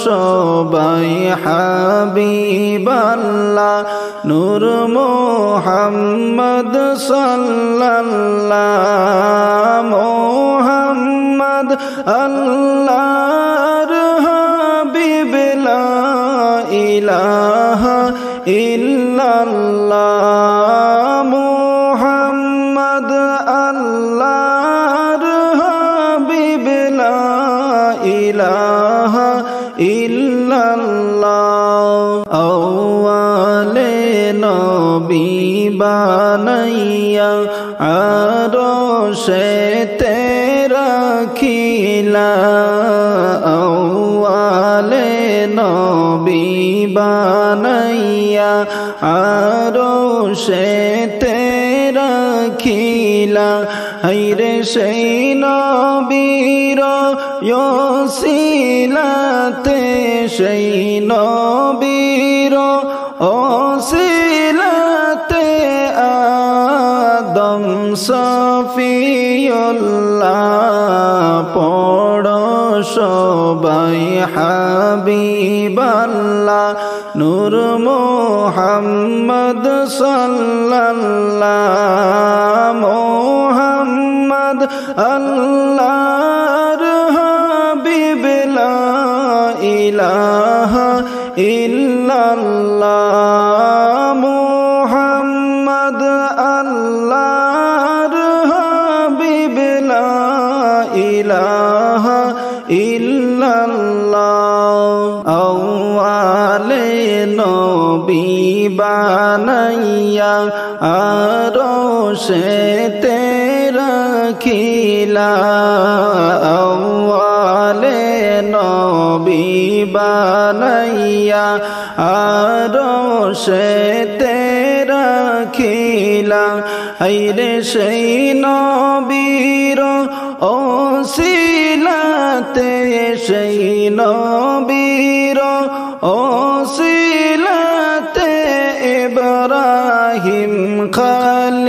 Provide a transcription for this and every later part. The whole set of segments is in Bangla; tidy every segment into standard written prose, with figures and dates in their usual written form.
সবাই হাবিবাল্লাহ নূর মুহাম্মদ সাল্লাল্লাহ মুহাম্মদ আল্লাহর হাবিব লা ইলাহা ইল্লাল্লাহ মুহাম্মদ আল্লাহর হাবিব লা ইলাহা ইল্লাল্লাহ আওয়ালে নবী বানাইয়া আরশেতে রাখিলা আওয়ালে নবী বানাইয়া আরশেতে রাখিলা হায়রে সেই নবীর ওসিলাতে সেই নবীর ওসিলাতে আদম সফিউল্লাহ পড়ো সবাই হাবিবাল্লাহ নূর মুহাম্মদ সাল্লাল্লাহ মুহাম্মদ আল্লাহর হাবিব লা ইলাহা ইল্লাল্লাহ মুহাম্মদ আল্লাহর হাবিব লা ইলাহা ইল্লাল্লাহ আওয়ালে নবী বানাইয়া আরশেতে রাখিলা আওয়ালে নবী বানাইয়া আরশেতে রাখিলা হায়রে সেই নবীর ওসিলাতে সেই নবীর ওসিলাতে ইব্রাহিম খলিলুল্লাহ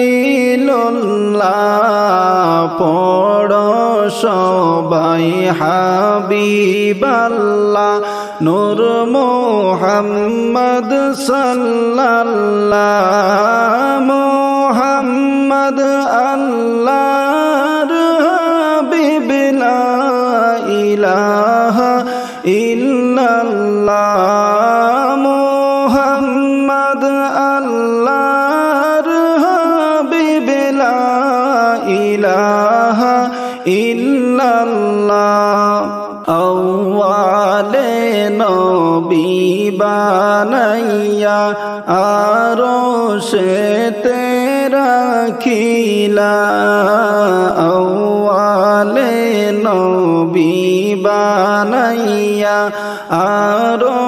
পড়ো সবাই হাবিবাল্লাহ নূর মুহাম্মদ সাল্লাল্লাহ মুহাম্মদ আল্লাহর হাবিব লা ইলাহা ইল্লাল্লাহ মুহাম্মদ আল্লাহর হাবিব লা ইলাহা ইল্লাল্লাহ আওয়ালে নবী বানাইয়া আরশেতে রাখিলা আওয়ালে নবী বানাইয়া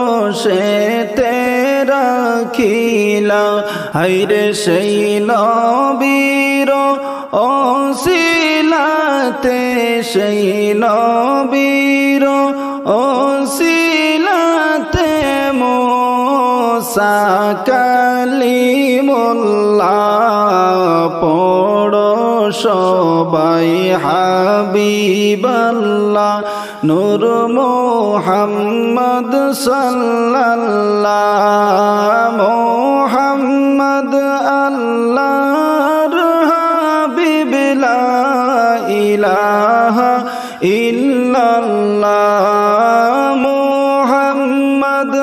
আরশেতে রাখিলা হায়রে সেই নবীর ওসিলাতে সেই নবীর ওসিলাতে মুসা কালিমুল্লাহ পড়ো সবাই হাবিবাল্লাহ নূর মুহাম্মদ সাল্লাল্লাহ মুহাম্মদ আল্লাহর হাবিব লা ইলাহা ইল্লাল্লাহ মুহাম্মদ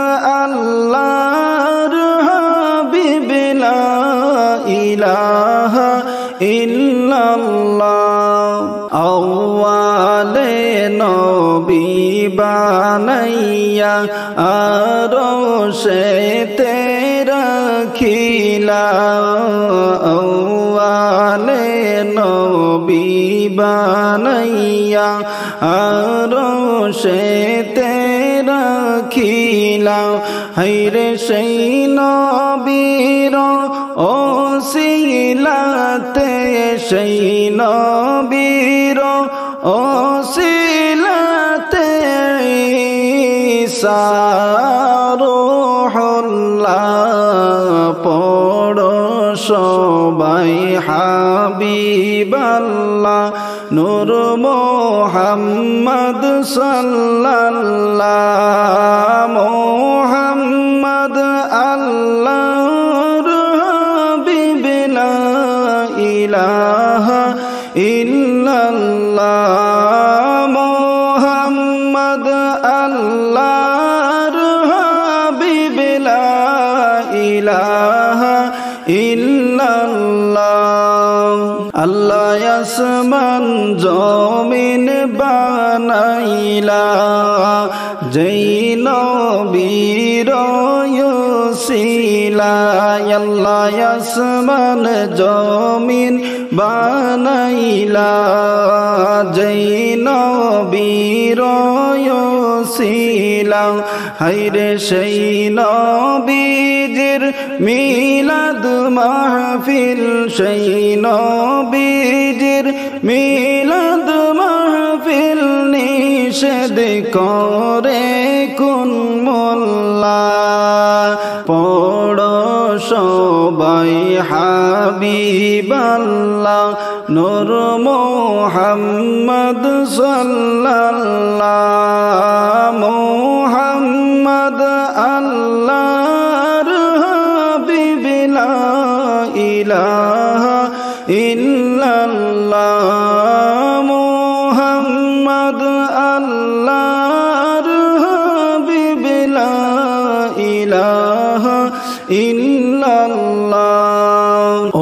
আল্লাহর হাবিব লা ইলাহা ইল্লাল্লাহ আওয়ালে নবী বানাইয়া আরশেতে রাখিলা আওয়ালে নবী বানাইয়া আরশেতে রাখিলা হায়রে সেই নবীর ওসিলাতে সেই নবীর ওসিলাতে ঈসা রূহুল্লাহ পড়ো সবাই হাবিবাল্লাহ নূর মুহাম্মদ সাল্লাল্লাহ মুহাম্মদ আল্লাহর হাবিব লা ইলাহা ইল্লাল্লাহ আল্লাহ আসমান জমিন বানাইলা যেই নবীর ওসিলা আল্লাহ আসমান জমিন বানাইলা যেই নবীর ওসিলা হায়রে সেই নবীর মিলাদ মাহফিল সেই নবীর মিলাদ মাহফিল নিষেধ করে কোন মোল্লা পড়ো সবাই হাবিবাল্লাহ নূর মুহাম্মদ সাল্লাল্লাহ মুহাম্মদ আল্লাহর হাবিব লা ইলাহা ইল্লাল্লাহ মুহাম্মদ আল্লাহর হাবিব লা ইলাহা ইল্লাল্লাহ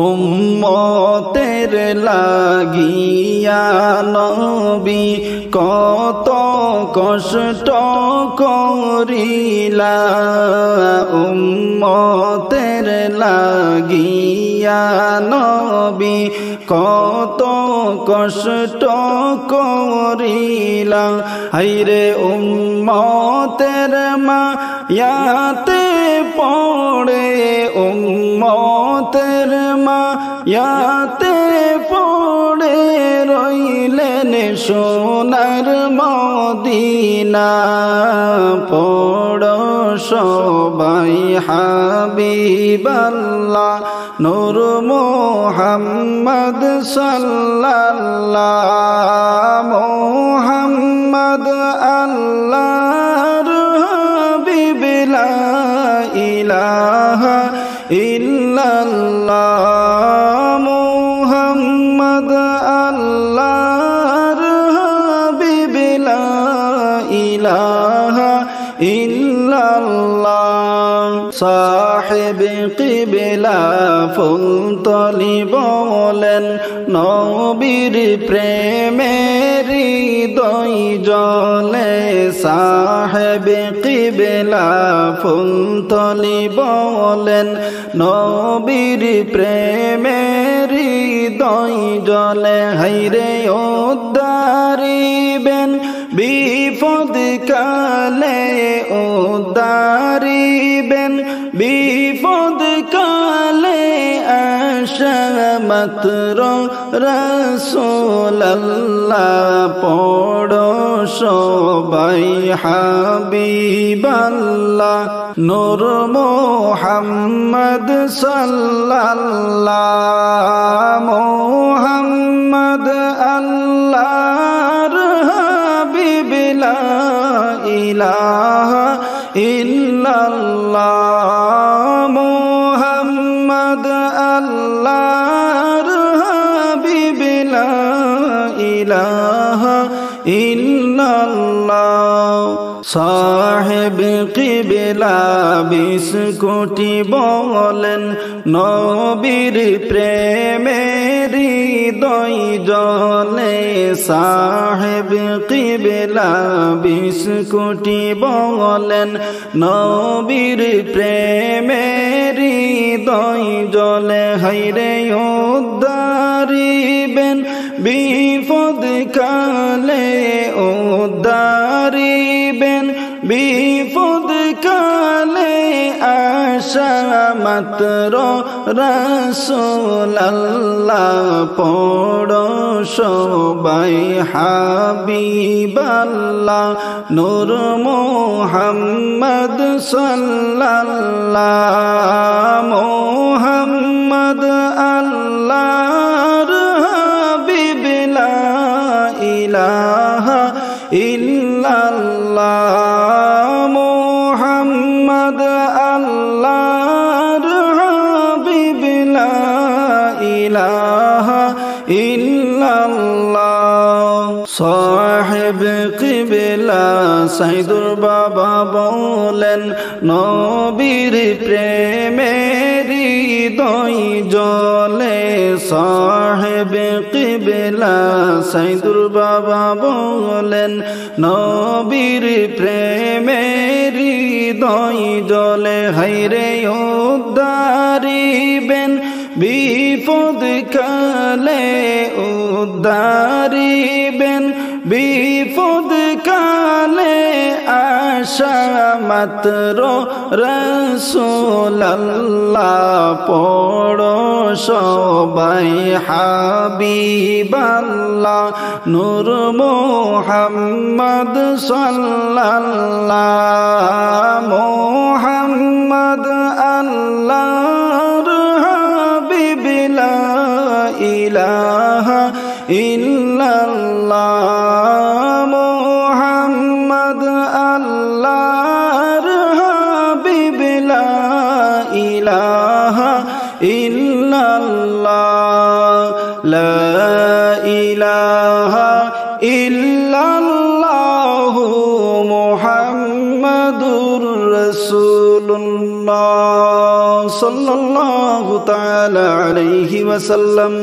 উম্মতের লাগিয়া নবী কত কষ্ট করিলা উম্মতের লাগিয়া নবী কত কষ্ট করিলা হায়রে উম্মতের মায়াতে পড়ে উম্মতের মায়াতে পড়ে রইলেন সোনার মদিনা পড়ো সবাই হাবিবাল্লাহ নূর মুহাম্মদ সাল্লাল্লাহ মুহাম্মদ আল্লাহর হাবিব লা ইলাহা ইল্লাল্লাহ মুহাম্মদ আল্লাহর হাবিব লা ইলাহা ইল্লাল্লাহ সাহেব কিবলা ফুলতলি বলেন নবীর প্রেমের হৃদয় জ্বলে সাহেব কিবলা ফুলতলি বলেন নবীর প্রেমের হৃদয় জ্বলে হায়রে উদ্ধারিবেন বিপদ কালে উদ্ধারিবেন বিপদ কালে আশা মাত্র রাসূলুল্লাহ পড়ো সবাই হাবিবাল্লাহ নূর মুহাম্মদ সাল্লাল্লাহ মুহাম্মদ আল্লাহর হাবিব লা ইলাহা ইল্লাল্লাহ মুহাম্মদ আল্লাহর হাবিব লা ইলাহা ইল্লাল্লাহ সাহেব কিবলা 20 কোটি বলেন নবীর প্রেমের হৃদয় জ্বলে সাহেব কিবলা 20 কোটি বলেন নবীর প্রেমের হৃদয় জ্বলে হায়রে উদ্ধারিবেন বিপদ কালে উদ্ধারিবেন বিপদ কালে আশা মাত্র রাসূলুল্লাহ পড়ো সবাই হাবিবাল্লাহ নূর মুহাম্মদ সাল্লাল্লাহ মুহাম্মদ আল্লাহর হাবিব লা ইলাহা ইল্লাল্লাহ মুহাম্মদ আল্লাহর হাবিব লা ইলাহা ইল্লাল্লাহ সাহেব কিবলা সাইদুর বাবা বলেন নবীর প্রেমেরি হৃদয় জলে সাহেবে কিবলা সাইদুর বাবা বলেন নবীর প্রেমেরি হৃদয় জলে হায়রে উদ্ধারিবেন বিপদ কালে উদ্ধারিবেন বিপদ কালে আশা মাত্র রাসূলুল্লাহ পড়ো সবাই হাবিবাল্লাহ নূর মুহাম্মদ সাল্লাল্লাহ মুহাম্মদ আল্লাহর হাবিব লা ইলাহা ইল্লাল্লাহ মুহাম্মদ আল্লাহর হাবিব লা ইলাহা ইল্লাল্লাহ লা ইলাহা ইল্লাল্লাহ মুহাম্মাদুর রাসূলুল্লাহ সাল্লাল্লাহু তাআলা আলাইহি ওয়াসাল্লাম।